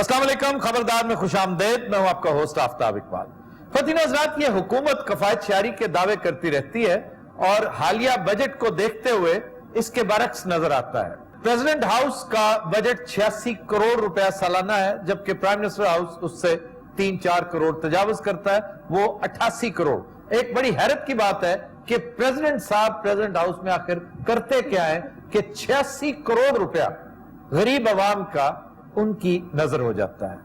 अस्सलाम वालेकुम, खबरदार में खुश आमदेद। मैं हूं आपका होस्ट आफ्ताब इकबाल। ख़वातीन हज़रात, ये हुकूमत कफायत शारी के दावे करती रहती है और हालिया बजट को देखते हुए इसके बरक्स नजर आता है। प्रेसिडेंट हाउस का बजट 86 करोड़ रुपया सालाना है, जबकि प्राइम मिनिस्टर हाउस उससे 3-4 करोड़ तजावुज करता है, वो 88 करोड़। एक बड़ी हैरत की बात है कि प्रेसिडेंट साहब प्रेसिडेंट हाउस में आखिर करते क्या है कि 86 करोड़ रुपया गरीब आवाम का उनकी नजर हो जाता है।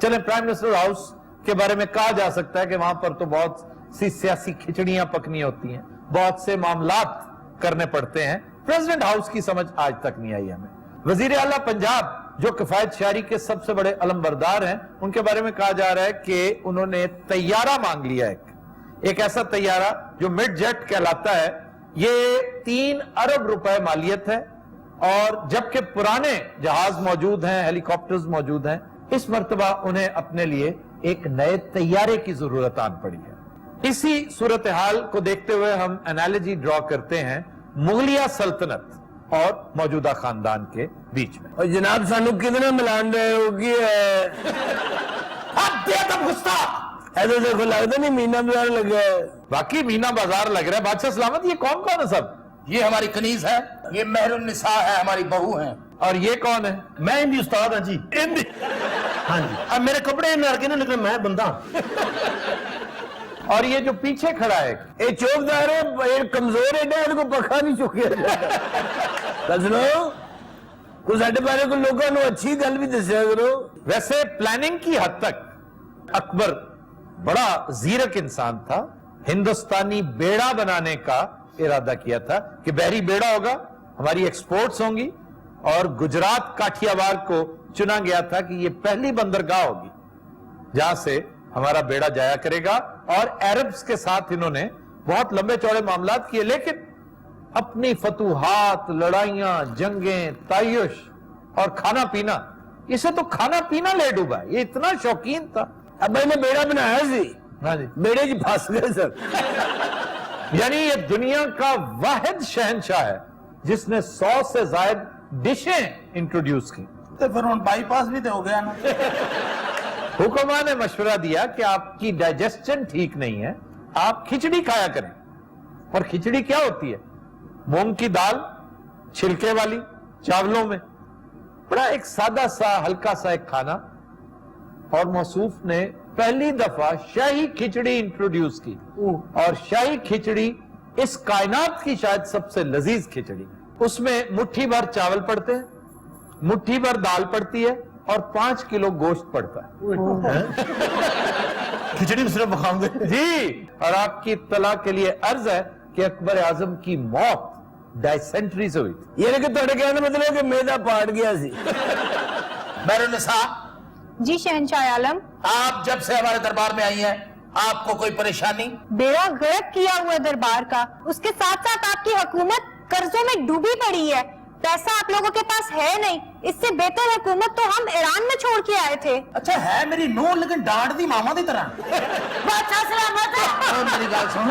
चले, प्राइम मिनिस्टर हाउस के बारे में कहा जा सकता है कि वहां पर तो बहुत सी सियासी खिचड़ियां पकनी होती हैं, बहुत से मामलात करने पड़ते हैं। प्रेसिडेंट हाउस की समझ आज तक नहीं आई हमें। वजीर आला पंजाब जो किफायत शारी के सबसे बड़े अलमबरदार हैं, उनके बारे में कहा जा रहा है कि उन्होंने तैयारा मांग लिया, एक ऐसा तैयारा जो मिड जेट कहलाता है। ये 3 अरब रुपए मालियत है, और जबकि पुराने जहाज मौजूद हैं, हेलीकॉप्टर्स मौजूद हैं, इस मर्तबा उन्हें अपने लिए एक नए तैयारे की जरूरत आन पड़ी है। इसी सूरत हाल को देखते हुए हम एनालॉजी ड्रॉ करते हैं मुगलिया सल्तनत और मौजूदा खानदान के बीच में। और जनाब सानू कितना मिलान रहे हो कि ऐसे देखो लगता नहीं मीना बाजार लग गया है। बाकी मीना बाजार लग रहा है। बादशाह सलामत, ये कौन कौन है सब? ये हमारी कनीज है, ये मेहरुन्निसा है, हमारी बहू है। और ये कौन है? मैं हिंदी उस्ताद हूं जी। हिंदी? हाँ जी। अब मेरे कपड़े नरके ने, लेकिन मैं बंदा। और ये जो पीछे खड़ा है, ये चौकदार है, ये कमजोर है, इनको पखा नहीं चुके। कसलो कुछ साडे बारे को लोगों को अच्छी गल भी दसिया करो। वैसे प्लानिंग की हद तक अकबर बड़ा जीरक इंसान था। हिंदुस्तानी बेड़ा बनाने का इरादा किया था कि बहरी बेड़ा होगा, हमारी एक्सपोर्ट्स होंगी, और गुजरात काठियावाड़ को चुना गया था कि यह पहली बंदरगाह होगी जहां से हमारा बेड़ा जाया करेगा। और अरब्स के साथ इन्होंने बहुत लंबे चौड़े मामलात किए, लेकिन अपनी फतूहात, लड़ाइयां, जंगें, तायुश और खाना पीना, इसे तो खाना पीना ले डूबा। ये इतना शौकीन था। अब मैंने बेड़ा बनाया सी, हाँ जी, बेड़े की फंस गए सर। यानी ये दुनिया का वाहिद शहंशाह है जिसने 100 से ज्यादा डिशें इंट्रोड्यूस की। तो फिर उन बाईपास भी तो हो गया ना। हुक्मा ने मशवरा दिया कि आपकी डाइजेशन ठीक नहीं है, आप खिचड़ी खाया करें। और खिचड़ी क्या होती है? मूंग की दाल छिलके वाली चावलों में, बड़ा एक सादा सा हल्का सा एक खाना। और मौसूफ ने पहली दफा शाही खिचड़ी इंट्रोड्यूस की, और शाही खिचड़ी इस कायनात की शायद सबसे लजीज खिचड़ी। उसमें मुट्ठी भर चावल पड़ते हैं, मुट्ठी भर दाल पड़ती है, और 5 किलो गोश्त पड़ता है। खिचड़ी में सिर्फ बखाऊंगे जी। और आपकी इत्तला के लिए अर्ज है कि अकबर आजम की मौत डायसेंट्री से हुई थी। ये लेकिन थोड़े कहने मतलब कि मैदा पाट गया सी। मेहरुन्निसा जी शहंशाह आलम, आप जब से हमारे दरबार में आई हैं, आपको कोई परेशानी? बेड़ा गर्क किया हुआ दरबार का, उसके साथ साथ आपकी हुकूमत कर्जों में डूबी पड़ी है। पैसा आप लोगों के पास है नहीं। इससे बेहतर हुकूमत तो हम ईरान में छोड़ के आए थे। अच्छा है मेरी नूह, लेकिन डांट दी मामा की तरह। बादशाह सलामत है। और मेरी गल सुन,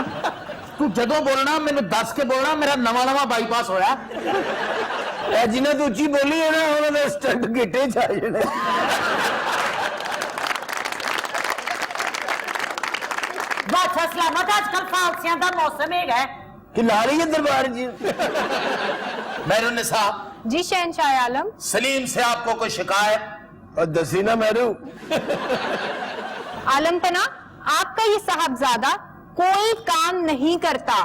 तू जदों बोलना मैंने दस के बोलना, मेरा नवा बाईपास होया। जिन्हें तू उच्ची बोली है ना, उन्होंने स्टंट गिटे चाहिए। बादशाह सलामत, आजकल फांसियां का मौसम है कि ला रही है दरबार जी। मेहरुन्निसा जी शहंशाह आलम, सलीम से आपको कोई शिकायत? और दसीना मेरू आलम पना, आपका ये साहबजादा कोई काम नहीं करता।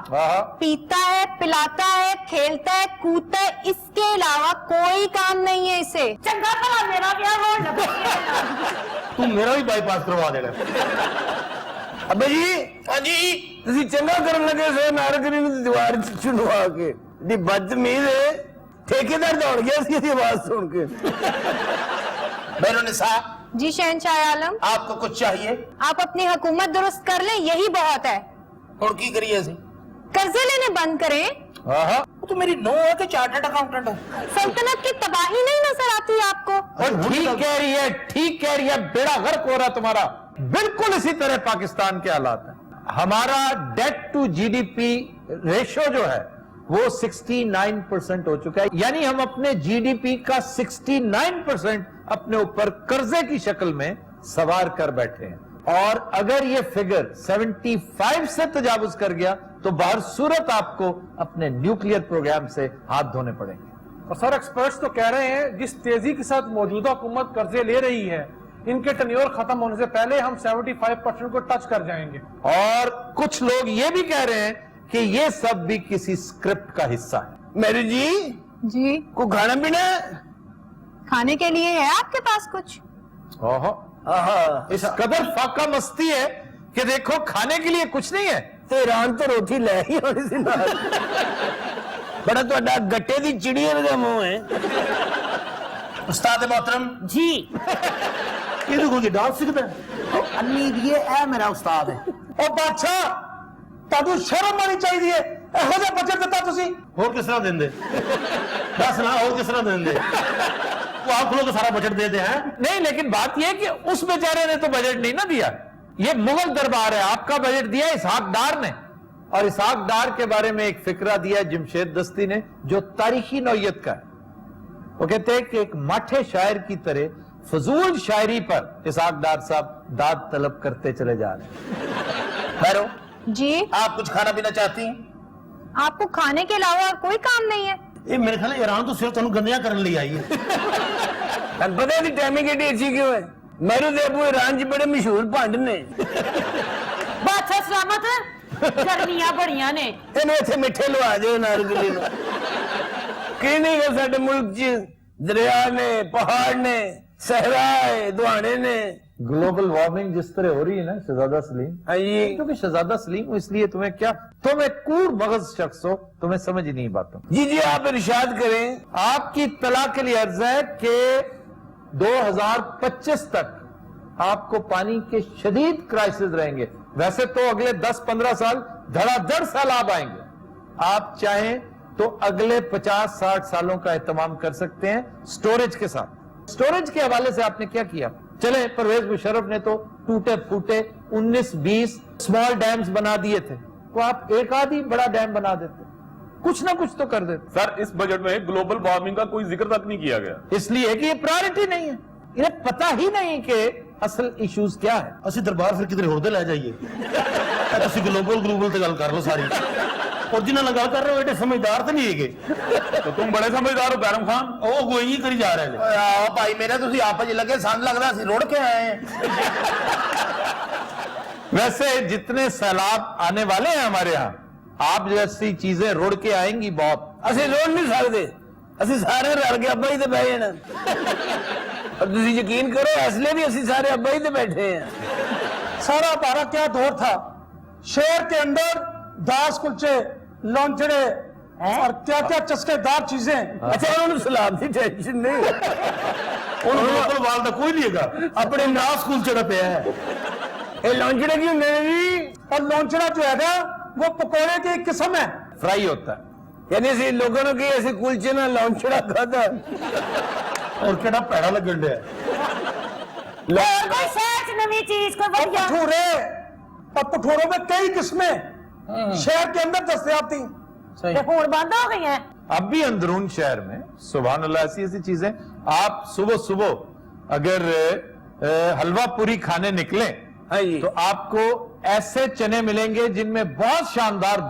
पीता है, पिलाता है, खेलता है, कूदता है, इसके अलावा कोई काम नहीं है इसे। चंगा भला मेरा क्या हो। तू मेरा भी बाईपास करवा देगा। अबे जी, हाँ जी। तुसी चंगा करन लगे सो नारकरी ने दीवार चुनवा के। दी बदतमीज है, ठेकेदार दौड़ गया इसकी आवाज सुन के। मेहरुन्निसा जी शहंशाह आलम, आपको कुछ चाहिए? आप अपनी हुकूमत दुरुस्त कर लें, यही बहुत है। और की करिए सी? कर्जे लेने बंद करें। तो मेरी नूह है कि चार्टर्ड अकाउंटेंट है। सल्तनत की तबाही नहीं नजर आती आपको? और ठीक कह रही है, ठीक कह रही है। बेड़ा गर्क हो रहा तुम्हारा। बिल्कुल इसी तरह पाकिस्तान के हालात हैं। हमारा डेट टू जीडीपी रेशो जो है वो 69% हो चुका है, यानी हम अपने जीडीपी का 69% अपने ऊपर कर्जे की शक्ल में सवार कर बैठे हैं, और अगर ये फिगर 75 से तजावुज कर गया तो बाहर सूरत आपको अपने न्यूक्लियर प्रोग्राम से हाथ धोने पड़ेंगे। और सर एक्सपर्ट्स तो कह रहे हैं जिस तेजी के साथ मौजूदा हुकूमत कर्जे ले रही है, इनके टेन्योर खत्म होने से पहले हम 75% को टच कर जाएंगे। और कुछ लोग ये भी कह रहे हैं कि ये सब भी किसी स्क्रिप्ट का हिस्सा है। मेरी जी जी को खाना पीना है? खाने के लिए है आपके पास कुछ? ओहो, आहा, इस कदर फाका मस्ती है कि देखो खाने के लिए कुछ नहीं है। ਤੇ ਇਰਾਨ ਤੋਂ ਰੋਟੀ ਲੈ ਹੀ ਹੋਣੀ ਸੀ ਨਾਲ। ਬੜਾ ਤੁਹਾਡਾ ਗੱਟੇ ਦੀ ਚਿੜੀਆਂ ਦਾ ਮੂੰਹ ਹੈ। ਉਸਤਾਦ मोहतरम जी ਇਹਨੂੰ ਕੋਈ ਡਾਂਸ ਸਿੱਖਦਾ? अन्नी दिए ए मेरा उस्ताद है। ਉਹ ਬਾਦਸ਼ਾਹ ਤੁਹਾਨੂੰ ਸ਼ਰਮ ਆਣੀ ਚਾਹੀਦੀ ਹੈ, ਇਹੋ ਜਿਹਾ ਬਜਟ ਦਿੱਤਾ ਤੁਸੀਂ। ਹੋਰ ਕਿਸ ਤਰ੍ਹਾਂ ਦਿੰਦੇ? ਦੱਸ ਨਾ ਹੋਰ ਕਿਸ ਤਰ੍ਹਾਂ ਦਿੰਦੇ? ਉਹ ਆਪ ਲੋग ਸਾਰਾ ਬਜਟ देते हैं। नहीं, लेकिन बात यह है कि उस बेचारे ने तो बजट नहीं ना दिया, ये मुगल दरबार है, आपका बजट दिया इसहाक डार ने। और इसहाक डार के बारे में एक फिक्रा दिया है जमशेद दस्ती ने जो तारीखी नौयत का है। वो कहते हैं कि एक माठे शायर की तरह फजूल शायरी पर इसहाक डार साहब दाद तलब करते चले जा रहे हैं। खैरो जी आप कुछ खाना पीना चाहती हैं? आपको खाने के अलावा और कोई काम नहीं है? ਇਹ ਮੇਰੇ ਖਿਆਲ ਈਰਾਨ ਤੋਂ ਸਿਰਫ ਤੁਹਾਨੂੰ ਗੰਦਿਆਂ ਕਰਨ ਲਈ ਆਈ ਹੈ। ਤੁਹਾਨੂੰ ਪਤਾ ਨਹੀਂ ਟਾਈਮਿੰਗ ਕਿਹੜੀ ਅੱਛੀ ਕਿਉਂ ਹੈ? ਮੇਰੇ ਦੇ ਅਬੂ ਈਰਾਨ 'ਚ ਬੜੇ ਮਸ਼ਹੂਰ ਭੰਡ ਨੇ। ਬਾਦਸ਼ਾਹ ਸਲਾਮਤ ਗਰਮੀਆਂ ਬੜੀਆਂ ਨੇ ਇਹਨੂੰ ਇੱਥੇ ਮਿੱਠੇ ਲਵਾ ਦਿਓ ਨਾਰਗਲੀ ਨੂੰ। ਕੀ ਨਹੀਂ ਹੈ ਸਾਡੇ ਮੁਲਕ 'ਚ? ਦਰਿਆ ਨੇ, ਪਹਾੜ ਨੇ, सहरा है, दुआने ने। ग्लोबल वार्मिंग जिस तरह हो रही है ना शहजादा सलीम, क्योंकि शहजादा सलीम हूं इसलिए तुम्हें क्या, तुम एक कूर मगज शख्स हो, तुम्हें समझ ही नहीं बातों। जी जी आप इरशाद करें। आपकी इत्तला के लिए अर्ज है कि 2025 तक आपको पानी के शदीद क्राइसिस रहेंगे। वैसे तो अगले 10-15 साल धड़ाधड़ सैलाब आएंगे, आप चाहें तो अगले 50-60 सालों का एहतमाम कर सकते हैं स्टोरेज के साथ। स्टोरेज के हवाले से आपने क्या किया? चले परवेज मुशर्रफ ने तो टूटे फूटे 19-20 स्मॉल डैम्स बना दिए थे, तो आप एक आधी बड़ा डैम बना देते, कुछ ना कुछ तो कर देते। सर इस बजट में ग्लोबल वार्मिंग का कोई जिक्र तक नहीं किया गया, इसलिए कि ये प्रायोरिटी नहीं है, इन्हें पता ही नहीं कि असल इश्यूज क्या है। ਅਸੀਂ ਦਰਬਾਰ ਫਿਰ ਕਿਧਰੇ ਹੋਰ ਦੇ ਲੈ ਜਾਈਏ। ਤੁਸੀਂ ਗਲੋਬਲ ਤੇ ਗੱਲ ਕਰ ਲਓ ਸਾਰੀ। और जिन्होंने गल कर रहे हो एडे समझदार तो नहीं है। तो तुम बड़े समझदार हो बैरम खान। वो कोई नहीं करी जा रहे हैं। भाई मेरे तुम आपस लगे सन लगता रुड़ के आए हैं। वैसे जितने सैलाब आने वाले हैं हमारे यहाँ, आप जैसी चीजें रुड़ के आएंगी बहुत। असि रुड़ नहीं सकते, असि सारे रल के अब्बा ही तो बह जाना। और तुम यकीन करो इसलिए भी असि सारे अब्बा ही तो बैठे हैं। सारा हमारा क्या दौर था, शहर के अंदर दास कुलचे, लौंचड़े और क्या क्या चस्केदार चीजें। अच्छा उन्होंने सलाम की टेंशन नहीं, उन्होंने वाल का कोई नहीं है, अपने नास कुलचे का पे है। ये लौंचड़े की होंगे जी, और लौंचड़ा जो है ना वो पकौड़े की एक किस्म है, फ्राई होता है। यानी ऐसे लोगों ने की ऐसे कुलचे ना लौंचड़ा खाता और केड़ा पैड़ा लगन दे। ਹੋਰ ਕੋਈ ਸਹਿਜ ਨਵੀਂ ਚੀਜ਼ ਕੋਈ और ਵਧੀਆ भटूरे, और भटूरों में कई किस्में शहर के अंदर दस्तयाब थी। ਤੇ ਹੁਣ ਬੰਦ ਹੋ ਗਈਆਂ। अब भी अंदरून शहर में सुभान अल्लाह ऐसी ऐसी चीजें, आप सुबह सुबह अगर हलवा पूरी खाने निकले तो आपको ऐसे चने मिलेंगे जिनमें बहुत शानदार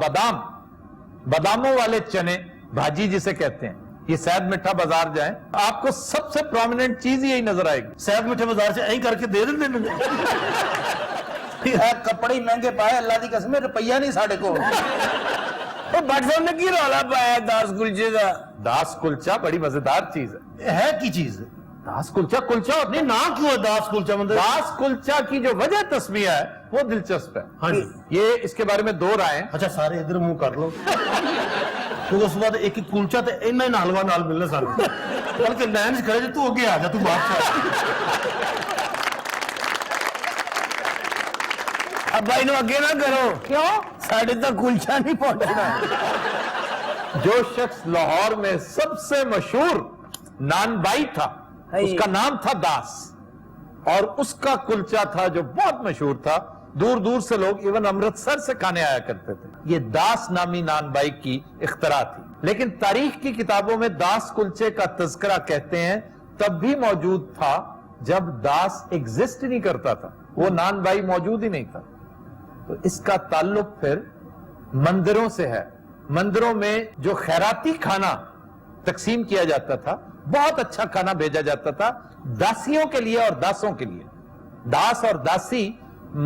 बादामों वाले चने, भाजी जिसे कहते हैं। ये सैयद मिठा बाजार जाए, आपको सबसे प्रोमिनेंट चीज यही नजर आएगी। सैयद मिठे बाजार से यही करके दे देते कपड़े महंगे पाए, अल्लाह की कसम रुपया नहीं साढ़े को। भट्ट साहब ने की रौला पाया दास कुलचे का? दास कुलचा बड़ी मजेदार चीज है की चीज? दास कुलचा और नहीं ना क्यों है दास कुलचा? मतलब दास कुलचा की जो वजह तस्मिया है वो दिलचस्प है। हाँ जी। ये इसके बारे में दो राय हैं। अच्छा सारे इधर मुंह कर लो। तो उस बाद एक कुलचा तो इन्ना ही हलवा नाल मिलना सारे, बल्कि लाइन खड़े जे तू अगे आ जा, तू बात अब भाई अगे ना करो, क्यों साढ़े तक कुलचा नहीं पहुंचना। जो शख्स लाहौर में सबसे मशहूर नानबाई था उसका नाम था दास, और उसका कुलचा था जो बहुत मशहूर था, दूर दूर से लोग इवन अमृतसर से खाने आया करते थे। ये दास नामी नानबाई की इख्तरा थी, लेकिन तारीख की किताबों में दास कुलचे का तज़किरा कहते हैं तब भी मौजूद था जब दास एग्जिस्ट नहीं करता था, वो नान भाई मौजूद ही नहीं था। तो इसका ताल्लुक फिर मंदिरों से है। मंदिरों में जो खैराती खाना तकसीम किया जाता था, बहुत अच्छा खाना भेजा जाता था दासियों के लिए और दासों के लिए। दास और दासी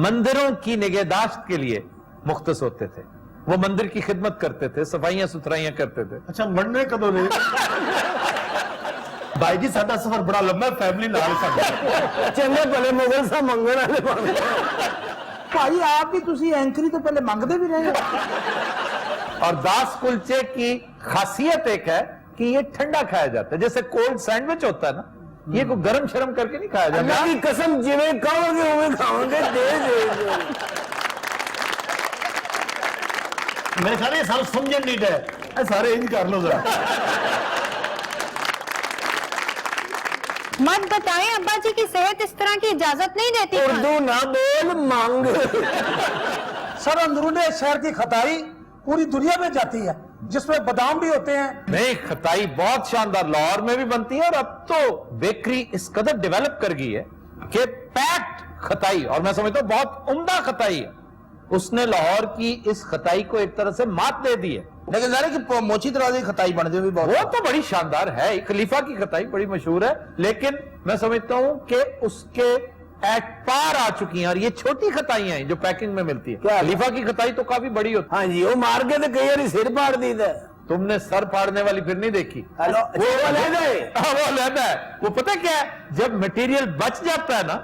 मंदिरों की निगहदाश्त के लिए मुख्तस होते थे, वो मंदिर की खिदमत करते थे, सफाइयां सुथराइयां करते थे। अच्छा मरने कदों ने भाई जी साਡਾ सफर बड़ा लंबा है, फैमिली नाल साਡਾ चंगे भले मुगल सा मंगण वाले बने भाई आप भी तुसी एंकरी तो पहले मांगते भी रहे हो। और दास कुलचे की खासियत एक है कि ये ठंडा खाया जाता है, जैसे कोल्ड सैंडविच होता है ना, ये को गरम शरम करके नहीं खाया जाता। अल्लाह की कसम जिवें कहोगे उवें खाओगे। दे मेरे ख्याल ये साल समझन नहीं है, सारे इंज कर लो जरा। मत बताएं अब्बा जी की सेहत इस तरह की इजाजत नहीं देती। उर्दू ना बोल मांग। सर अंदरूनी शहर की खताई पूरी दुनिया में जाती है, जिसमें बादाम भी होते हैं। नहीं, खताई बहुत शानदार लाहौर में भी बनती है, और अब तो बेकरी इस कदर डेवलप कर गई है कि पैक्ड खताई, और मैं समझता हूं बहुत उम्दा खताई है, उसने लाहौर की इस खताई को एक तरह से मात दे दी है। लेकिन ज़रा कि मोची तरह की खताई बन दी भी बहुत। वो तो बड़ी शानदार है, खलीफा की खताई बड़ी मशहूर है, लेकिन मैं समझता हूं कि उसके एट पार आ चुकी हैं, और ये छोटी खताइयां हैं जो पैकिंग में मिलती है। खलीफा की खताई तो काफी बड़ी होती है। हाँ जी, वो मार के तो कई बार सिर फाड़ दी था। तुमने सर फाड़ने वाली फिर नहीं देखी। हेलो वो अलहदा है। वो पता क्या है, जब मटेरियल बच जाता है ना,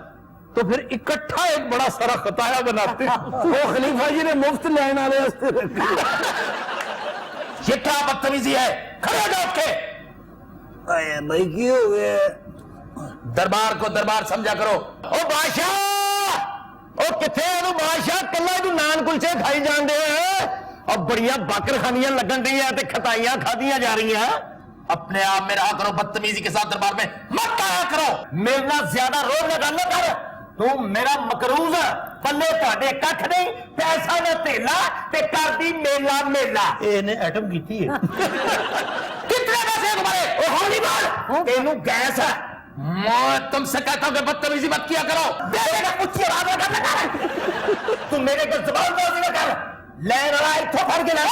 तो फिर इकट्ठा एक बड़ा सारा खताया बनाते हैं। वो खलीफा जी ने मुफ्त लेने वाले वास्ते रखी। ये क्या बदतमीजी है, खड़े हो जाओ के। भाई की हो गया, दरबार को दरबार समझा करो। ओ बादशाह, ओ किथे बादशाह कला तू नान कुलचे खाई जाते हैं, और बढ़िया बाकर खानियां लगन रही है, खताइयां खादियां जा रही हैं। अपने आप में रहा करो, बदतमीजी के साथ दरबार में मत करा करो। मेरा ज्यादा रोज लगा न कर, तू मेरा मकरूज है, पल्ले ਤੁਹਾਡੇ ਕੱਖ नहीं, पैसा न तेला ते करदी मेला मेला। ਇਹਨੇ ਐਟਮ ਕੀਤੀ है। कितने पैसे तुम्हारे? ओ हौली बोल, तेनू गैस है। मैं तुमसे कहता हूं कि बदतमीजी मत किया करो। बेटा कुछ आवाज ना कर, तू मेरे को जबरदस्ती न कर। ले रहा इथों फड़ के ले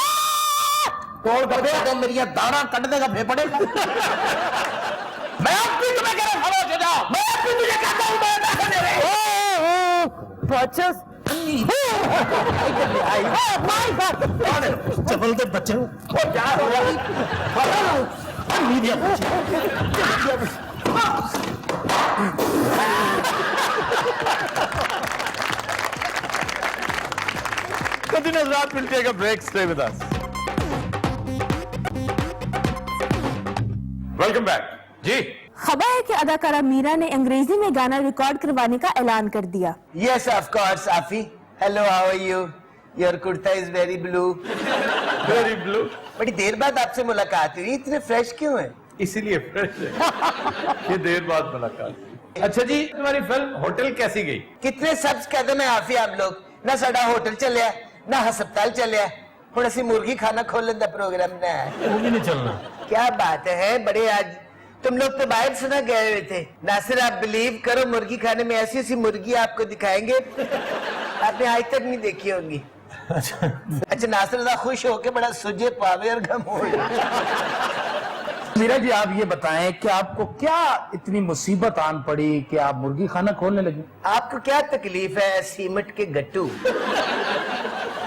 तोड़ कर दे, तो मेरी दाना कट देगा फेफड़े का। मैं अब भी तुम्हें कह रहा हूं, खामोश हो जाओ। मैं अब भी तुझे कहता हूं, मैं पैसे दे रही हूं। चपल के बच्चे रात मिलते break, stay with us. Welcome back जी। खबर है कि अदाकारा मीरा ने अंग्रेजी में गाना रिकॉर्ड करवाने का ऐलान कर दिया। Yes, of course, Afi. Hello, how are you? Your kurta is very blue. Very blue. बड़ी देर बाद आपसे मुलाकात हुई, इतने फ्रेश क्यों हैं? इसीलिए फ्रेश है। ये देर बाद मुलाकात। अच्छा जी, तुम्हारी फिल्म होटल कैसी गई? कितने सब्ज कदम है आफी आप लोग, ना साडा होटल चलिया ना हस्पताल चलिया, हुण असीं मुर्गी खाना खोलने का प्रोग्राम ना है। वो भी नहीं चलना। क्या बात है, बड़े आज तुम लोग तो बाहर सुना गए हुए थे। नासिर आप बिलीव करो, मुर्गी खाने में ऐसी ऐसी मुर्गी आपको दिखाएंगे आपने आज तक नहीं देखी होगी। अच्छा नासिर खुश होके बड़ा सुजे पावे और गम हो। मीरा जी आप ये बताएं कि आपको क्या इतनी मुसीबत आन पड़ी कि आप मुर्गी खाना खोलने लगी? आपको क्या तकलीफ है सीमेंट के गट्टू?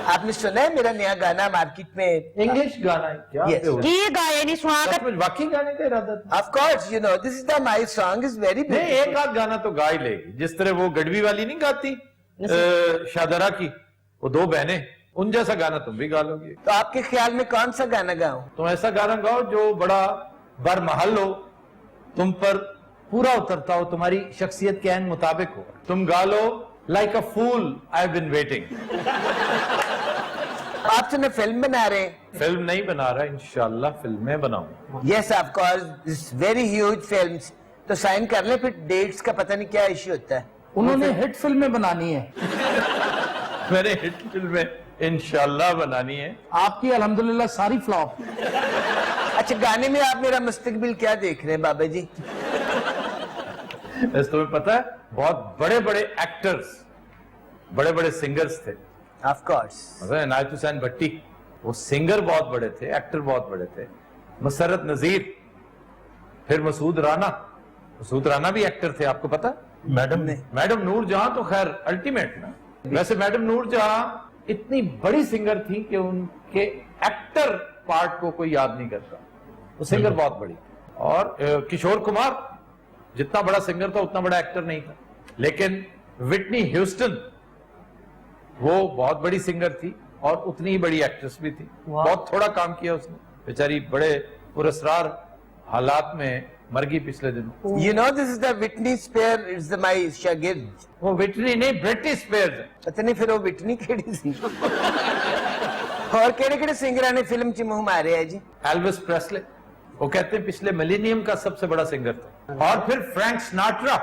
आपने सुना है मेरा नया गाना मार्केट में? इंग्लिश गाना है क्या? Yes. ये गाए नहीं सुहा कुछ वाकई गाने का इरादा था? Of course, you know, this is the my song is very नहीं, beautiful. एक आध गाना तो गा ही लेगी, जिस तरह वो गढ़वी वाली नहीं गाती शादरा की, वो दो बहनें, उन जैसा गाना तुम भी गा लोगी। तो आपके ख्याल में कौन सा गाना गाऊं? तुम ऐसा गाना गाओ जो बड़ा बरमहल हो, तुम पर पूरा उतरता हो, तुम्हारी शख्सियत के एन मुताबिक हो। तुम गा लो like a fool I have been waiting. आप तो फिल्म बना रहे हैं। फिल्म नहीं बना रहा, इंशाल्लाह फिल्में बनाऊंगा। Yes, of course, this very huge films. तो साइन कर ले, फिर डेट्स का पता नहीं क्या इश्यू होता है। उन्होंने हिट फिल्में बनानी है। मैंने हिट फिल्में इंशाल्लाह बनानी है। आपकी अल्हम्दुलिल्लाह सारी फ्लॉप। अच्छा गाने में आप मेरा मुस्तकबिल क्या देख रहे हैं बाबा जी? वैसे तुम्हें पता है बहुत बड़े बड़े एक्टर्स, बड़े बड़े सिंगर्स थे। Of course. इनायत हुसैन भट्टी, वो सिंगर बहुत बड़े थे, एक्टर बहुत बड़े थे। मसरत नजीर, फिर मसूद राना। मसूद राना भी एक्टर थे, आपको पता? मैडम ने मैडम नूर जहां तो खैर अल्टीमेट ना। वैसे मैडम नूर जहां इतनी बड़ी सिंगर थी कि उनके एक्टर पार्ट को कोई याद नहीं करता। वो सिंगर बहुत बड़ी थी। और किशोर कुमार जितना बड़ा सिंगर था उतना बड़ा एक्टर नहीं था। लेकिन विटनी ह्यूस्टन वो बहुत बड़ी सिंगर थी और उतनी ही बड़ी एक्ट्रेस भी थी। बहुत थोड़ा काम किया उसने, बेचारी बड़े पुरस्कार हालात में मर गई पिछले दिनों। You know this is the Whitney Spears, it's the my शागिर्द। वो विटनी नहीं, ब्रिटनी स्पीयर्स है। पता नहीं फिर वो विटनी केड़ी सी। और केड़े-केड़े सिंगरां ने फिल्म च मुंह मारे है जी? एल्विस प्रेस्ले, वो कहते हैं पिछले मिलेनियम का सबसे बड़ा सिंगर था। और फिर फ्रैंक सिनाट्रा।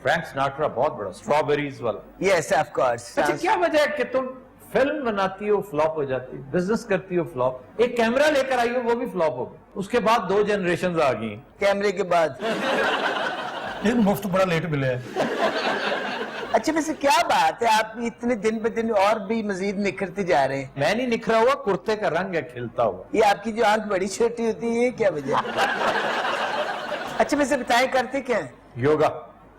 फ्रैंक सिनाट्रा बहुत बड़ा, स्ट्रॉबेरीज वाला। Yes, of course. अच्छा, क्या वजह है कि तुम फिल्म बनाती हो फ्लॉप हो जाती, बिजनेस करती हो फ्लॉप, एक कैमरा लेकर आई हो वो भी फ्लॉप हो गई, उसके बाद 2 जनरेशन आ गई। कैमरे के बाद। एक मुफ्त बड़ा लेट मिले है। अच्छा वैसे क्या बात है, आप इतने दिन ब दिन और भी मजीद निखरते जा रहे हैं। मैं नहीं निखरा हुआ, कुर्ते का रंग है खिलता हुआ। ये आपकी जो आंख बड़ी छोटी होती है, ये क्या वजह? अच्छा वैसे बताएं करते क्या है? योगा।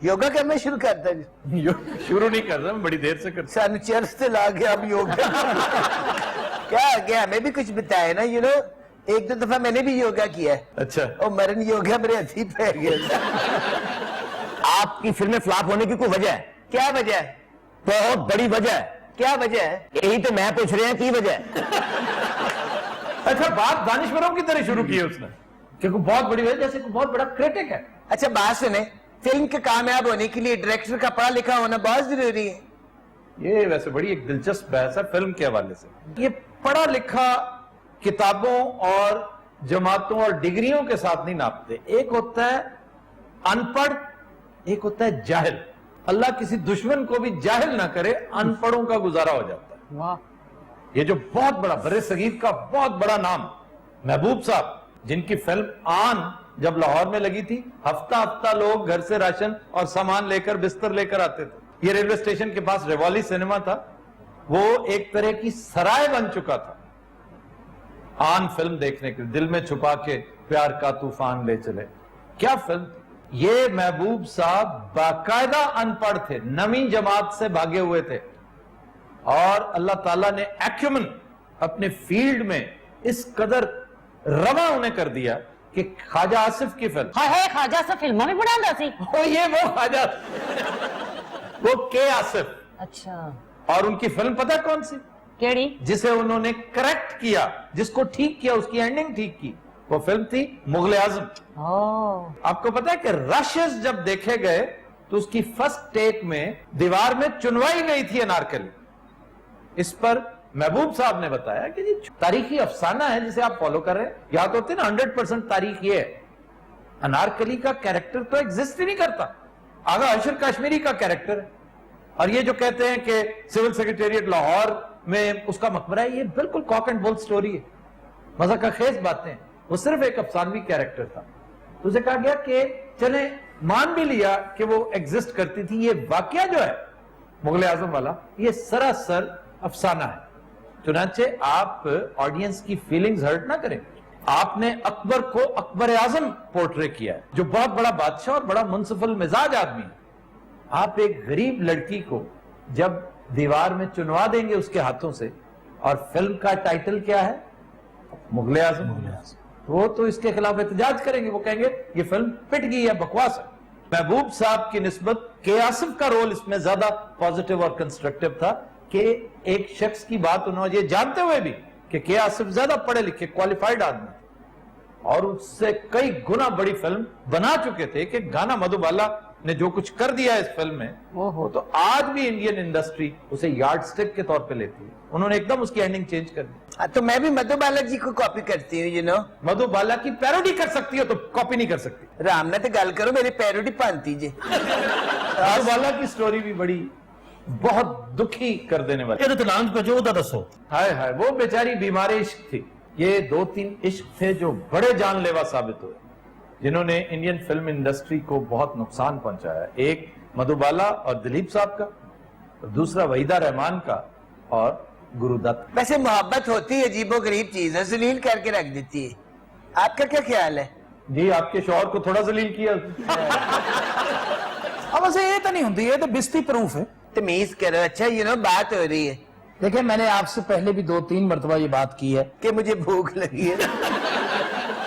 योगा करना शुरू करता है? शुरू नहीं कर रहा, मैं बड़ी देर से करता। सानू चर्च से ला गया अब योगा। क्या आ गया, हमें भी कुछ बताया ना। यू नो 1-2 दफा मैंने भी योगा किया है। अच्छा। और मरण योगा मेरे हथी पे गया। आपकी फिल्में फ्लॉप होने की कोई वजह है? क्या वजह है? बहुत बड़ी वजह है। क्या वजह है? यही तो मैं पूछ रहे हैं की वजह है। अच्छा, बात दानिश्वरों की तरह शुरू की है उसने, क्योंकि बहुत बड़ी वजह, जैसे कोई बहुत बड़ा क्रिटिक है। अच्छा बात सुने, फिल्म के कामयाब होने के लिए डायरेक्टर का पढ़ा लिखा होना बहुत जरूरी है। ये वैसे बड़ी एक दिलचस्प बहस है फिल्म के हवाले से। ये पढ़ा लिखा किताबों और जमातों और डिग्रियों के साथ नहीं नापते। एक होता है अनपढ़, एक होता है जाहिल। अल्लाह किसी दुश्मन को भी जाहिल ना करे, अनपढ़ों का गुजारा हो जाता है। वाह। ये जो बहुत बड़ा बड़े सगीर का बहुत बड़ा नाम महबूब साहब, जिनकी फिल्म आन जब लाहौर में लगी थी, हफ्ता हफ्ता लोग घर से राशन और सामान लेकर बिस्तर लेकर आते थे। ये रेलवे स्टेशन के पास रेवाली सिनेमा था, वो एक तरह की सराय बन चुका था आन फिल्म देखने के। दिल में छुपा के प्यार का तूफान ले चले, क्या फिल्म। ये महबूब साहब बाकायदा अनपढ़ थे, नवीं जमात से भागे हुए थे, और अल्लाह ताला ने एक्यूमन अपने फील्ड में इस कदर रवा उन्हें कर दिया कि ख्वाजा आसिफ की फिल्म, हाय हाय ख्वाजा सा फिल्म भी बनांदा सी। वो ख्वाजा वो के आसिफ। अच्छा। और उनकी फिल्म पता है कौन सी? केड़ी? जिसे उन्होंने करेक्ट किया, जिसको ठीक किया, उसकी एंडिंग ठीक की, वो फिल्म थी मुगल आजम। आपको पता है कि रशेस जब देखे गए तो उसकी फर्स्ट टेक में दीवार में चुनवाई गई थी अनारकली। इस पर महबूब साहब ने बताया कि जी तारीखी अफसाना है जिसे आप फॉलो कर रहे हैं। याद होते ना 100% तारीख ये है, अनारकली का कैरेक्टर तो एग्जिस्ट ही नहीं करता, आगा अशर कश्मीरी का कैरेक्टर है। और ये जो कहते हैं कि सिविल सेक्रेटेरिएट लाहौर में उसका मकबरा है, ये बिल्कुल कॉक एंड बुल स्टोरी है, मजा का खेज बातें। वो सिर्फ एक अफसानवी कैरेक्टर था। तो उसे कहा गया कि चले मान भी लिया कि वो एग्जिस्ट करती थी, ये वाकया जो है मुगल आजम वाला, ये सरासर अफसाना है। चुनाचे आप ऑडियंस की फीलिंग्स हर्ट ना करें। आपने अकबर को अकबर आजम पोर्ट्रे किया है, जो बहुत बड़ा बादशाह और बड़ा मुनसिफल मिजाज आदमी है। आप एक गरीब लड़की को जब दीवार में चुनवा देंगे उसके हाथों से, और फिल्म का टाइटल क्या है? मुगल आजम। वो तो इसके खिलाफ एहतजाज करेंगे, वो कहेंगे ये फिल्म पिट गई है, बकवास है। महबूब साहब की निस्बत के आसिफ का रोल इसमें ज्यादा पॉजिटिव और कंस्ट्रक्टिव था कि एक शख्स की बात उन्होंने ये जानते हुए भी कि के आसिफ ज्यादा पढ़े लिखे क्वालिफाइड आदमी और उससे कई गुना बड़ी फिल्म बना चुके थे कि गाना मधुबाला ने जो कुछ कर दिया इस फिल्म में, वो तो आज भी इंडियन इंडस्ट्री उसे यार्ड स्टिक के तौर पे लेती है। उन्होंने एकदम उसकी एंडिंग चेंज कर दी। तो मैं भी मधुबाला जी को कॉपी करती हूँ, यू नो। मधुबाला की पैरोडी कर सकती हो तो कॉपी नहीं कर सकती। राम ने तो गल करो, मेरी पैरोडी पानती जी। मधुबाला की स्टोरी भी बड़ी बहुत दुखी कर देने वाली। ये तो लांच पे जो दसो। हाय हाय, वो बेचारी बीमार इश्क थी। ये 2-3 इश्क थे जो बड़े जानलेवा साबित हुए। जिन्होंने इंडियन फिल्म इंडस्ट्री को बहुत नुकसान पहुंचाया, एक मधुबाला और दिलीप साहब का, और दूसरा वहीदा रहमान का और गुरुदत्त। वैसे मोहब्बत होती है अजीबो गरीब चीज है, जलील करके रख देती है। आपका क्या ख्याल है? जी आपके शौहर को थोड़ा जलील किया। अब वैसे ये तो नहीं होती, ये तो बिस्ती प्रूफ है। तमीज करो। अच्छा बात हो रही है देखिए, मैंने आपसे पहले भी 2-3 मरतबा ये बात की है कि मुझे भूख लगी है।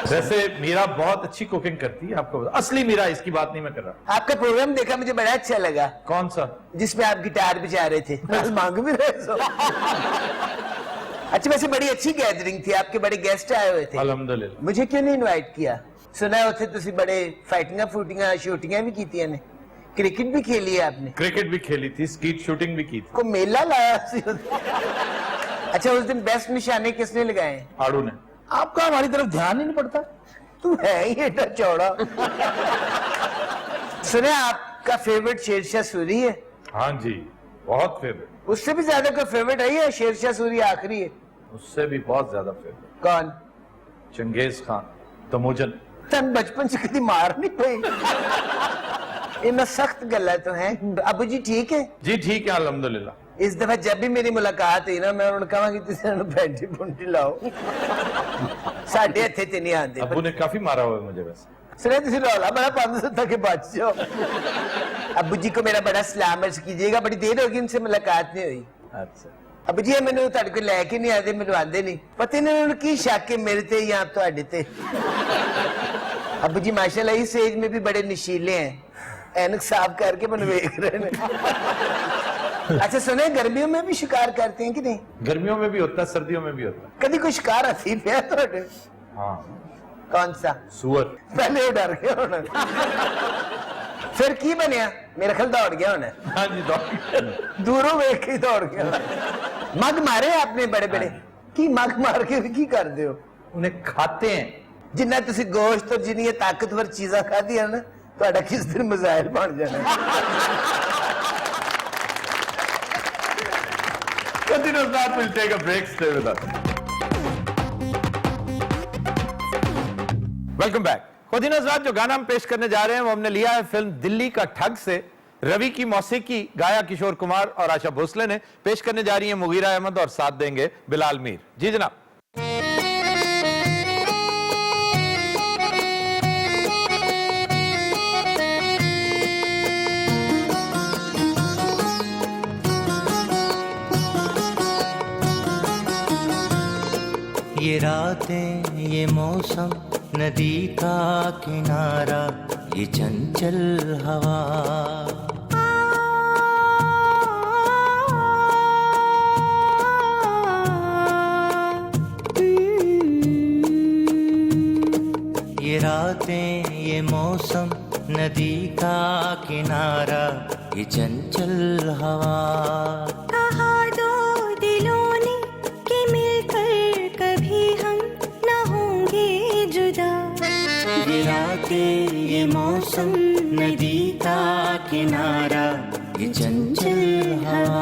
वैसे मीरा बहुत अच्छी कुकिंग करती है, आपको असली मीरा, इसकी बात नहीं मैं कर रहा। आपका प्रोग्राम देखा, मुझे बड़ा अच्छा लगा। कौन सा? जिसमें आप गिटार बजा रहे थे, मांग भी रहे सो। अच्छा, वैसे बड़ी अच्छी गैदरिंग थी, आपके बड़े गेस्ट आए हुए थे। अल्हम्दुलिल्लाह। मुझे क्यों नहीं इनवाइट किया? सुना उसे तुसी बड़े फाइटिंगा फूटिंगा शूटिंगा भी की ने, क्रिकेट भी खेली है आपने? क्रिकेट भी खेली थी, स्कीट शूटिंग भी की थी। को मेला लाया सी। अच्छा, उस दिन बेस्ट निशाने किसने लगाए? आड़ू ने। आपका हमारी तरफ ध्यान ही नहीं पड़ता। तू है ही एटा चौड़ा। सुने आपका फेवरेट शेरशाह सूरी है? हाँ जी, बहुत फेवरेट। उससे भी ज्यादा कोई फेवरेट है या शेरशाह सूरी आखिरी है? उससे भी बहुत ज्यादा फेवरेट। कौन? Genghis Khan, तमोजन। तन बचपन से कभी मार नहीं पई। इनमें सख्त गला तो है। अबू जी ठीक है? जी ठीक है अल्हम्दुलिल्लाह। इस दफा जब भी मेरी मुलाकात हुई ना, मैं उन्होंने कहा कि तुम पैंटी पुंटी लाओ। साढ़े हथे ते नहीं आते। अबू ने काफी मारा हुआ है मुझे वैसे। सुने तुम रौला बड़ा पांच सौ तक बच जाओ। अबू जी को मेरा बड़ा सलाम अर्ज कीजिएगा, बड़ी देर होगी उनसे मुलाकात नहीं हुई। अच्छा अबू जी मैंने ਤੁਹਾਡੇ ਕੋਲ ਲੈ ਕੇ ਨਹੀਂ ਆਦੇ, ਮੈਨੂੰ ਆਂਦੇ ਨਹੀਂ ਪਤਾ ਨਹੀਂ ਉਹਨਾਂ ਨੂੰ ਕੀ ਸ਼ੱਕ ਹੈ ਮੇਰੇ ਤੇ ਜਾਂ ਤੁਹਾਡੇ ਤੇ। अबू जी माशाल्लाह इस एज में भी बड़े नशीले हैं, ऐनक साफ करके मन देख रहे हैं। अच्छा सुने, गर्मियों में भी शिकार करते हैं कि नहीं? गर्मियों में भी होता है, सर्दियों में भी होता है। कभी कोई शिकार हथी पे थोड़े? हाँ। कौन सा? सुअर। पहले वो डर गया होना, फिर की बनया? मेरा ख्याल दौड़ गया होना। हाँ जी दौड़। दूरों वेख के दौड़ गया। मग मारे आपने बड़े बड़े? की मग मार के की कर दे हो? उन्हें खाते हैं। जिन्ना तुसी गोश्त और जिन्नी ताकतवर चीजा खादी है ना, ਤੁਹਾਡਾ किस दिन मिसाइल बन जाना। Continuous Not will take a break. Stay with us. Welcome back. Continuous Not जो गाना हम पेश करने जा रहे हैं वो हमने लिया है फिल्म दिल्ली का ठग से। रवि की मौसीकी गाया किशोर कुमार और आशा भोसले ने। पेश करने जा रही है मुगीरा अहमद और साथ देंगे बिलाल मीर। जी जनाब। ये रातें, ये मौसम, नदी का किनारा, ये चंचल हवा, ये रातें, ये मौसम, नदी का किनारा, ये चंचल हवा, कहा दो दिलों ने कि मिलकर कभी हम न होंगे जुदा। ये रातें, ये मौसम, नदी का किनारा, ये चंचल हवा,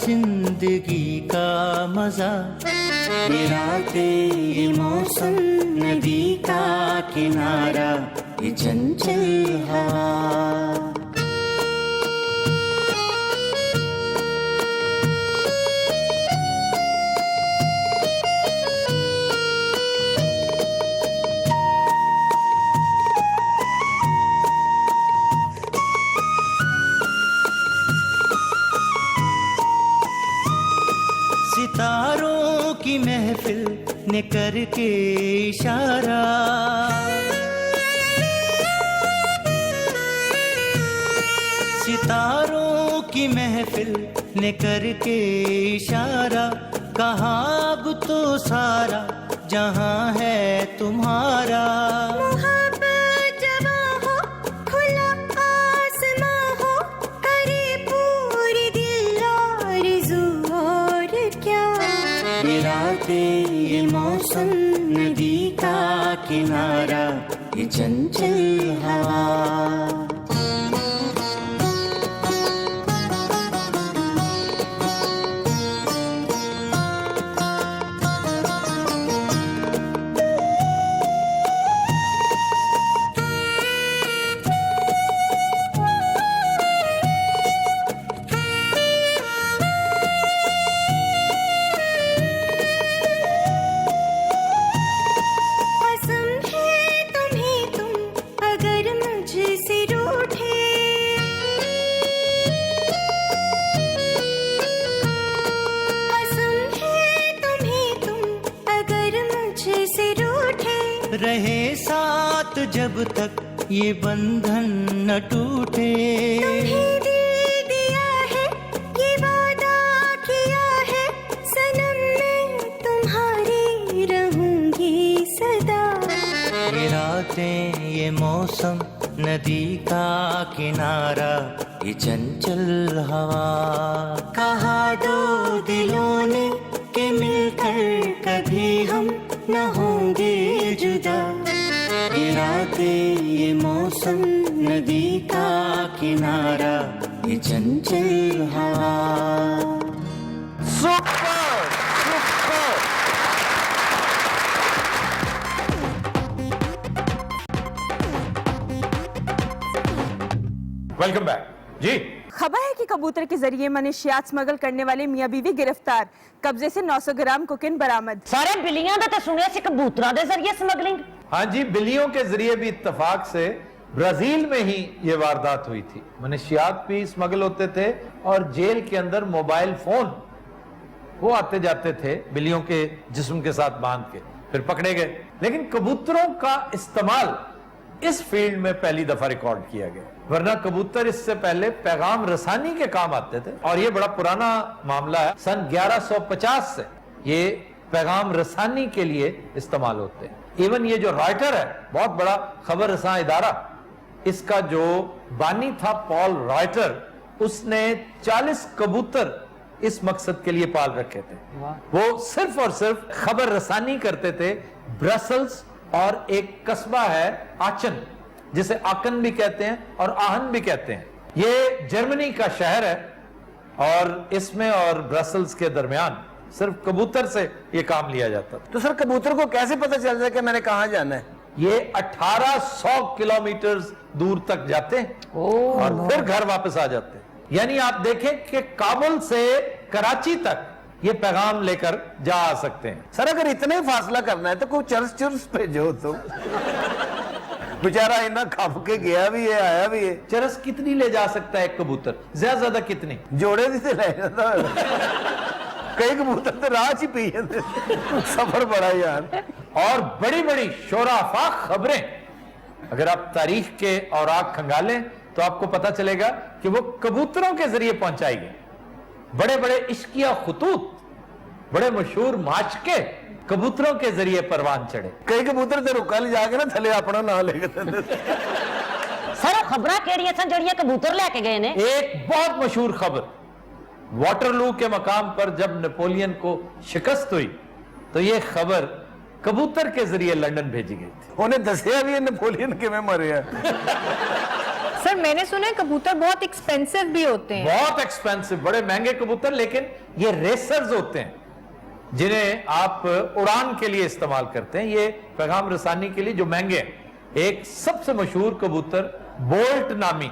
जिंदगी का मजा। ये रातें, ये मौसम, नदी का किनारा, ये चंचल हवा, सितारों की महफिल ने करके इशारा, सितारों की महफिल ने करके इशारा, कहा अब तो सारा जहां है तुम्हारा। मोहब्बत जवां हो, खुला आसमां हो, करे पूरी दिल आरज़ू और क्या। ये रातें, ये मौसम, नदी का किनारा, ये चंचल हवा। रहे साथ जब तक ये बंधन न टूटे, तुम्हें दिल दिया है, ये वादा किया है, सनम मैं तुम्हारी रहूंगी सदा। ये रातें, ये मौसम, नदी का किनारा, ये चंचल हवा। कहा दो दिलों ने कि मिलकर कभी हम न होंगे जुदा। ये रातें, ये मौसम, नदी का किनारा, ये चंचल हवा। Super super. वेलकम बैक जी। खबर है कि कबूतर के जरिए मनुष्यात स्मगल करने वाले मियां बीवी गिरफ्तार, कब्जे से 900 ग्राम कोकेन बरामद। सारे बिल्लियां दा ते सुनिया सी कबूतरां दे जरिए स्मगलिंग। हाँ जी, बिल्लियों के जरिए भी इत्तेफाक से ब्राजील में ही ये वारदात हुई थी। मनुष्यात भी स्मगल होते थे और जेल के अंदर मोबाइल फोन वो आते जाते थे बिल्लियों के जिस्म के साथ बांध के, फिर पकड़े गए। लेकिन कबूतरों का इस्तेमाल इस फील्ड में पहली दफा रिकॉर्ड किया गया, वरना कबूतर इससे पहले पैगाम रसानी के काम आते थे और ये बड़ा पुराना मामला है। सन 1150 से ये पैगाम रसानी के लिए इस्तेमाल होते हैं। इवन ये जो रॉयटर है, बहुत बड़ा खबर रसां इदारा, इसका जो बानी था पॉल रॉयटर, उसने 40 कबूतर इस मकसद के लिए पाल रखे थे। वो सिर्फ और सिर्फ खबर रसानी करते थे। ब्रसल्स और एक कस्बा है आचन, जिसे आकन भी कहते हैं और आहन भी कहते हैं, ये जर्मनी का शहर है और इसमें और ब्रसल्स के दरमियान सिर्फ कबूतर से ये काम लिया जाता था। तो सर कबूतर को कैसे पता चल जाए कि मैंने कहाँ जाना है? ये 1800 किलोमीटर दूर तक जाते हैं और फिर घर वापस आ जाते हैं। यानी आप देखें कि काबुल से कराची तक ये पैगाम लेकर जा आ सकते हैं। सर अगर इतने फासला करना है तो कोई चर्च भेजो तो। बेचारा इतना खप के गया भी है, आया भी है। चरस कितनी ले जा सकता है एक कबूतर? ज्यादा कितनी? जोड़े भी से ले जाता कई कबूतर तो राह ही पी जाते। सफर बड़ा यार। और बड़ी बड़ी शोराफा खबरें अगर आप तारीख के औराक खंगालें तो आपको पता चलेगा कि वो कबूतरों के जरिए पहुंचाई गई। बड़े बड़े इश्किया खुतूत, बड़े मशहूर माशके कबूतरों के जरिए परवान चढ़े। कई कबूतर तो रुका ले जाके ना थले अपना नाम लेके सर खबरां केड़ियां सन जड़ियां कबूतर लेके गए ने? एक बहुत मशहूर खबर, वाटरलू के मकाम पर जब नेपोलियन को शिकस्त हुई तो ये खबर कबूतर के जरिए लंदन भेजी गई थी। उन्हें दसिया भी नेपोलियन के में मरे हैं। सर मैंने सुना है कबूतर बहुत एक्सपेंसिव भी होते हैं। बहुत एक्सपेंसिव, बड़े महंगे कबूतर, लेकिन ये रेसर्स होते हैं जिन्हें आप उड़ान के लिए इस्तेमाल करते हैं। ये पैगाम रसानी के लिए जो महंगे हैं। एक सबसे मशहूर कबूतर बोल्ट नामी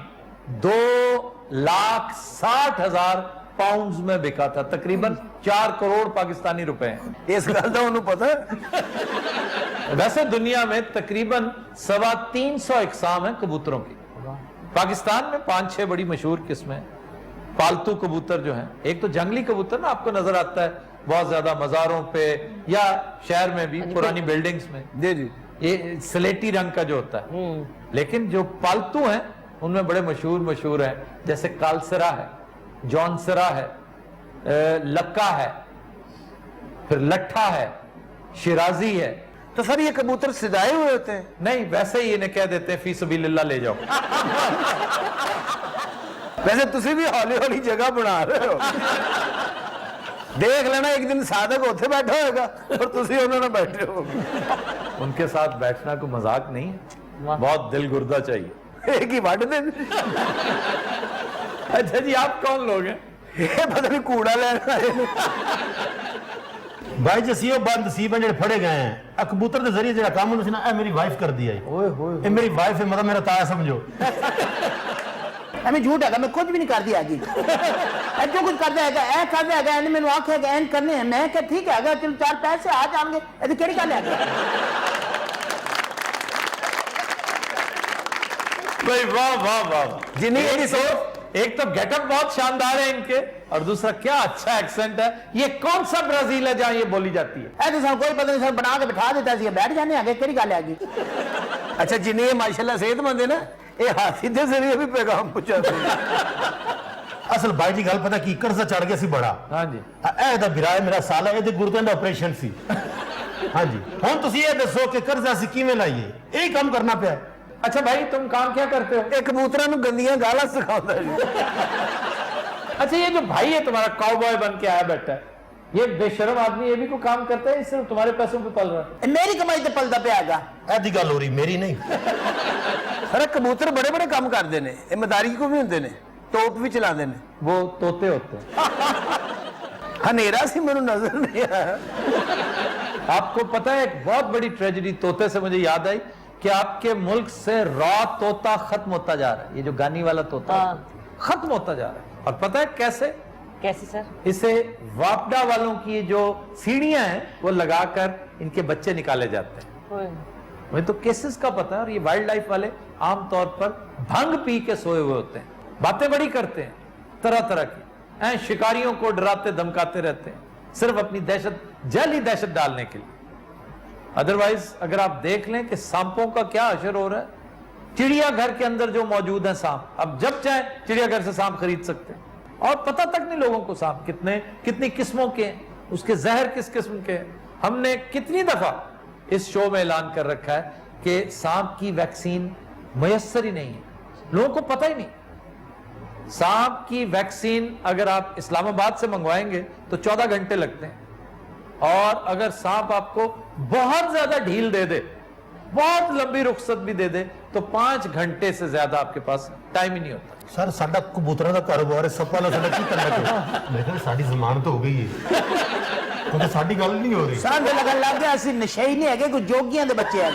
2,60,000 पाउंड में बिका था, तकरीबन 4 करोड़ पाकिस्तानी रुपए हैं। इस गल का उन्हें पता है। वैसे दुनिया में तकरीबन 350 इकसाम है कबूतरों की। पाकिस्तान में 5-6 बड़ी मशहूर किस्में। पालतू कबूतर जो हैं, एक तो जंगली कबूतर ना आपको नजर आता है बहुत ज्यादा मज़ारों पे या शहर में भी पुरानी बिल्डिंग्स में जी जी ये स्लेटी रंग का जो होता है, लेकिन जो पालतू हैं उनमें बड़े मशहूर हैं, जैसे कालसरा है, जॉनसरा है, लक्का है, फिर लट्ठा है, शिराजी है। तो सर ये कबूतर सजाए हुए होते हैं? नहीं, वैसे ही इन्हें कह देते हैं फी सबीलिल्लाह ले जाओ। वैसे तुसी भी हौली हौली जगह बना रहे हो। देख लेना एक दिन साधक उथे बैठा होगा और तुसी उन्होंने बैठे हो। उनके साथ बैठना कोई मजाक नहीं है, बहुत दिल गुर्दा चाहिए। एक ही वट दिन। अच्छा जी, आप कौन लोग हैं? ये पता नहीं कूड़ा लेना भाई जसी वो बंद सी बन जेडे फड़े गए हैं कबूतर के जरिए जेड़ा काम होना ना मेरी वाइफ कर दिया है। मेरी वाइफ है, मतलब मेरा ताया समझो। हमें झूठ है, मैं कुछ भी नहीं कर दिया जी। जो कुछ करता है ऐ करता है मैंने मैंने आखे एन करने हैं, मैं क्या ठीक है चलो 4 पैसे आ जाएंगे, ऐसे केड़ी गल है? भाई वाह वाह वाह, जिन्हें एक तो गेटअप बहुत शानदार है इनके, और दूसरा क्या अच्छा एक्सेंट है। ये कौन सा ब्राजील है जहां ये बोली जाती है? ऐ तो सर कोई पता नहीं, सर बना के बिठा देता है, बैठ जाने आगे केड़ी गल है? अच्छा जिन्हें माशाल्लाह सेहतमंद है ना, ये हाथी के जरिए भी पैगाम पहुंचाते हैं। असल भाई जी गल पता की कर्जा चढ़ गया सी बड़ा। हाँ जी, ए दा बिराए मेरा साला ए दे गुर्दे दा ऑपरेशन सी। हाँ जी, हुन तुसी ये दसो कि कर्जा सी किवें लाइए, यही काम करना पिया। अच्छा भाई तुम काम क्या करते हो? एक कबूतरां नूं गंदियां गालां सिखाउंदा जी। अच्छा ये जो भाई है तुम्हारा काउबॉय बन के आया बैठा है, ये बेशरम आदमी, ये भी कोई काम करता है? इससे तुम्हारे पैसों पे पल रहा है? मेरी कमाई ते पलदा पे आएगा। ऐदी गल हो रही, मेरी नहीं। अरे कबूतर बड़े बड़े काम करते हैं, ये मदारी को भी होंगे ने, तोप भी चलाते हैं। वो तोते होते हैं। हनेरा सी मैनू नजर नहीं आया। आपको पता है एक बहुत बड़ी ट्रेजेडी तोते से मुझे याद आई कि आपके मुल्क से रॉ तोता खत्म होता जा रहा है। ये जो गानी वाला तोता खत्म होता जा रहा है। और पता है कैसे? कैसे सर? इसे वापडा वालों की जो सीढ़ियां हैं वो लगाकर इनके बच्चे निकाले जाते हैं। मुझे तो केसेस का पता है। और ये वाइल्ड लाइफ वाले आमतौर पर भंग पी के सोए हुए होते हैं, बातें बड़ी करते हैं तरह तरह की, शिकारियों को डराते धमकाते रहते हैं, सिर्फ अपनी दहशत, जली दहशत डालने के लिए। अदरवाइज अगर आप देख लें कि सांपों का क्या असर हो रहा है, चिड़ियाघर के अंदर जो मौजूद है सांप, अब जब चाहे चिड़ियाघर से सांप खरीद सकते हैं, और पता तक नहीं लोगों को सांप कितनी किस्मों के हैं, उसके जहर किस किस्म के हैं। हमने कितनी दफा इस शो में ऐलान कर रखा है कि सांप की वैक्सीन मुयस्सर ही नहीं है, लोगों को पता ही नहीं। सांप की वैक्सीन अगर आप इस्लामाबाद से मंगवाएंगे तो 14 घंटे लगते हैं, और अगर सांप आपको बहुत ज्यादा ढील दे दे, बहुत लंबी रुखसत भी दे दे, तो 5 घंटे से ज्यादा आपके पास टाइम ही नहीं होता। सर साडा कबूतरों का कारोबार है, सब वाला साडा की करना है। लेकिन साडी जमानत तो हो गई है, क्योंकि साडी गल नहीं हो रही। साडे लगन लग गया असि नशे ही नहीं है, कोई जोगियां दे बच्चे हैं।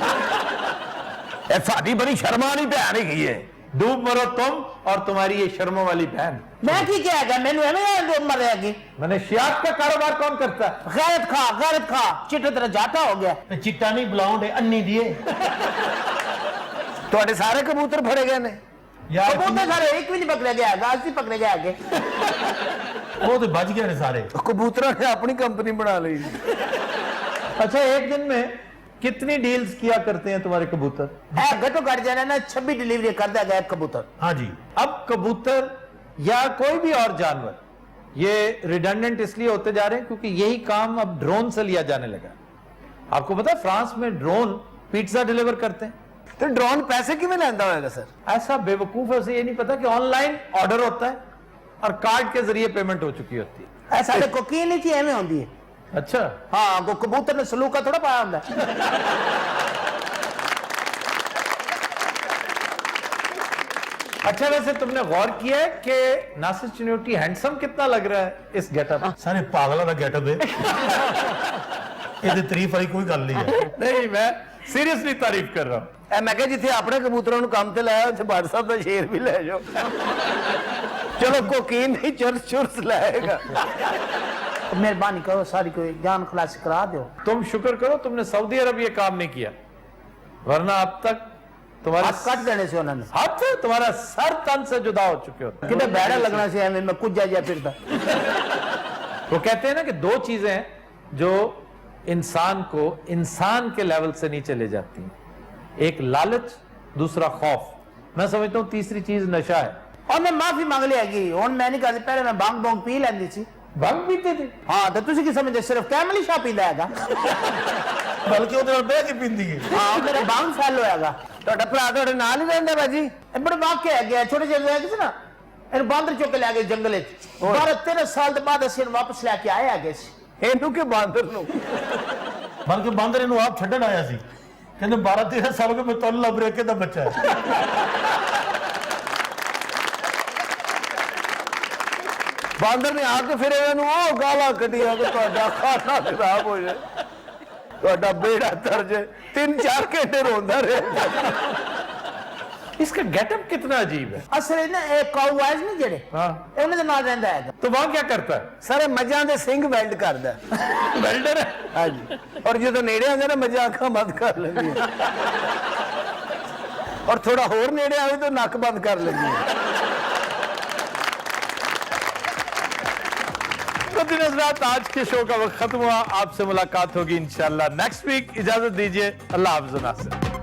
ये साडी बड़ी शर्मा नहीं भैन ही है। डूब मरो तुम और तुम्हारी ये शर्मों वाली बहन। मैं की क्या है, मैंने एवं डूब मर जाएगी। मैंने शियात का कारोबार कौन करता है? गैरत खा चिट्टे तरह जाटा हो गया। चिट्टा नहीं ब्लाउंड है, अन्नी दिए। ਤੁਹਾਡੇ सारे कबूतर फड़े गए ने? यार कबूतर सारे एक भी नहीं पकड़े गया, गाजी पकड़े गए आगे। वो तो बच गए ने सारे। कबूतरों ने अपनी कंपनी बना ली। अच्छा एक दिन में कितनी डील्स किया करते हैं तुम्हारे कबूतर? घटो घट जाना ना 26 डिलीवरी कर दिया गया कबूतर। हाँ जी। अब कबूतर या कोई भी और जानवर ये रिडंडेंट इसलिए होते जा रहे हैं क्योंकि यही काम अब ड्रोन से लिया जाने लगा। आपको पता है फ्रांस में ड्रोन पिज्जा डिलीवर करते हैं। तो ड्रोन पैसे किवें लैंदा होगा सर? ऐसा बेवकूफ है, उसे ये नहीं पता कि ऑनलाइन ऑर्डर होता है और कार्ड के जरिए पेमेंट हो चुकी होती है। ऐसा कोकीन नहीं थी एवं होती है। अच्छा हाँ, को कबूतर ने सलूका थोड़ा पाया होता है। अच्छा वैसे तुमने गौर किया है कि नासिर चिन्योटी हैंडसम कितना लग रहा है इस गेटअप? सारे पागलों का गेटअप है। ये तारीफ वाली कोई गल नहीं है। नहीं मैं सीरियसली तारीफ कर रहा हूं। मैं कहा जिथे अपने कबूतरों काम ते लाया उसे भाट साहब का शेर भी ले जाओ। चलो कोकीन नहीं चुरस चुरस लाएगा। मेहरबानी करो सारी कोई जान खलासी करा दो। तुम शुक्र करो तुमने सऊदी अरब ये काम नहीं किया, वरना अब तक तुम्हारे हाथ काट देने से उन्होंने, हाथ से तुम्हारा सर तन से जुदा हो चुके होते। कितने बैड़ा लगना से मैं कुछ जा फिरता। वो कहते हैं ना कि दो चीजें हैं जो इंसान को इंसान के लेवल से नीचे ले जाती हैं, एक लालच, दूसरा खौफ। मैं समझता हूं तीसरी चीज नशा है। और मैं माफी मांग लियागी हुन मैं नहीं करदी पहले मैं भांग भोंग पी लैंदी सी भंग पीते थे? हाँ तो तुसी की समझदे सिर्फ कैमल शाह पींदा हैगा ਬਲਕਿ ਉਹਦੇ ਨਾਲ ਬਹਿ ਕੇ ਪੀਂਦੀ ਹੈ हाँ मेरा भांग फैल होयागा ਤੁਹਾਡਾ ਭਰਾ ਤੁਹਾਡੇ ਨਾਲ ਹੀ ਰਹਿੰਦਾ ਬਾਜੀ? ਇਹ ਬੜੇ ਵਾਕਿਆ ਹੈ ਗਿਆ ਛੋਟੇ ਜਿਹੇ ਹੈਗੇ ਸੀ ਨਾ ਇਹਨੂੰ ਬਾਂਦਰ ਚੁੱਕ ਕੇ ਲੈ ਗਏ ਜੰਗਲ ਵਿੱਚ 12-13 ਸਾਲ ਦੇ ਬਾਅਦ ਅਸੀਂ ਇਹਨੂੰ ਵਾਪਸ ਲੈ ਕੇ ਆਏ ਹੈਗੇ ਸੀ ਇਹਨੂੰ ਕਿ ਬਾਂਦਰ ਨੂੰ? ਬਲਕਿ ਬਾਂਦਰ ਇਹਨੂੰ ਆਪ ਛੱਡਣ ਆਇਆ ਸੀ ਕਹਿੰਦੇ 12-13 ਸਾਲ ਹੋ ਗਏ ਮੈਂ ਤੁਹਾਨੂੰ ਲੱਭ ਰਿਹਾ ਕਿਹਦਾ ਬੱਚਾ ਹੈ ਬਾਂਦਰ ਨੇ ਆ ਕੇ ਫਿਰ ਇਹਨਾਂ ਨੂੰ ਉਹ ਗਾਲਾਂ ਕੱਢੀਆਂ ਕਿ ਤੁਹਾਡਾ ਖਾਣਾ ਖਰਾਬ ਹੋ ਜਾਏ, ਤੁਹਾਡਾ ਬੇੜਾ ਤਰਜ 3-4 ਘੰਟੇ ਰੋਂਦਾ ਰਿਹਾ। इसका गेटअप कितना अजीब है। ਅਸਲ ਇਹ ਨਾ ਇਹ ਕਾਊ ਵਾਈਜ਼ ਨਹੀਂ ਜਿਹੜੇ हाँ, ਇਹ ਉਹਨਾਂ ਦੇ ਨਾਲ ਰਹਿੰਦਾ ਹੈਗਾ तो वहां क्या करता है? ਸਾਰੇ ਮੱਝਾਂ ਦੇ ਸਿੰਘ ਵੈਲਡ ਕਰਦਾ। वेल्डर है। ਹਾਂਜੀ, ਔਰ ਜਦੋਂ ਨੇੜੇ ਆਉਂਦਾ ਨਾ ਮੱਝਾਂ ਅੱਖਾਂ ਬੰਦ ਕਰ ਲੈਂਦੀਆਂ, ਔਰ ਥੋੜਾ ਹੋਰ ਨੇੜੇ ਆਵੇ ਤਾਂ ਨੱਕ ਬੰਦ ਕਰ ਲੈਂਦੀਆਂ। तो दिन हज़रात, आज के शो का वक्त खत्म हुआ। आपसे मुलाकात होगी इंशाल्लाह नेक्स्ट वीक। इजाजत दीजिए, अल्लाह हाफ़िज़।